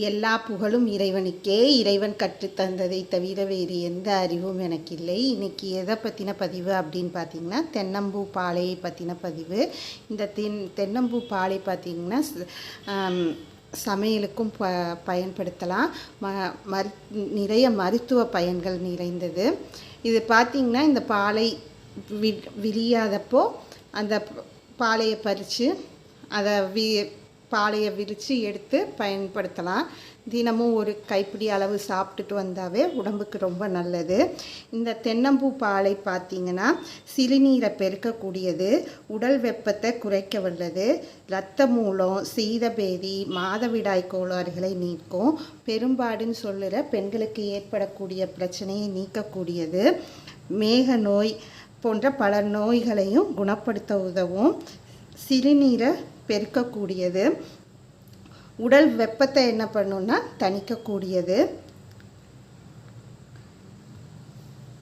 எல்லா புகழும் இறைவனுக்கே. இறைவன் கற்றுத்தந்ததை தவிர வேறு எந்த அறிவும் எனக்கு இல்லை. இன்றைக்கி எதை பற்றின பதிவு அப்படின்னு பார்த்திங்கன்னா, தென்னம்பூ பாலையை பற்றின பதிவு. இந்த தென்னம்பூ பாலை பார்த்திங்கன்னா சமையலுக்கும் பயன்படுத்தலாம். நிறைய மருத்துவ பயன்கள் நிறைந்தது. இது பார்த்திங்கன்னா, இந்த பாலை விரியாதப்போ அந்த பாலையை பறித்து அதை பாலையை விரித்து எடுத்து பயன்படுத்தலாம். தினமும் ஒரு கைப்பிடி அளவு சாப்பிட்டுட்டு வந்தாவே உடம்புக்கு ரொம்ப நல்லது. இந்த தென்னம்பூ பாலை பார்த்திங்கன்னா சிறுநீரை பெருக்கக்கூடியது, உடல் வெப்பத்தை குறைக்க வல்லது, இரத்த மூலம், சீதபேதி, மாதவிடாய் கோளாறுகளை நீக்கும், பெரும்பாடுன்னு சொல்லுற பெண்களுக்கு ஏற்படக்கூடிய பிரச்சனையை நீக்கக்கூடியது, மேக நோய் போன்ற பல நோய்களையும் குணப்படுத்த உதவும், சிறுநீரை பெருக்கக்கூடியது, உடல் வெப்பத்தை என்ன பண்ணுன்னா தணிக்கக்கூடியது,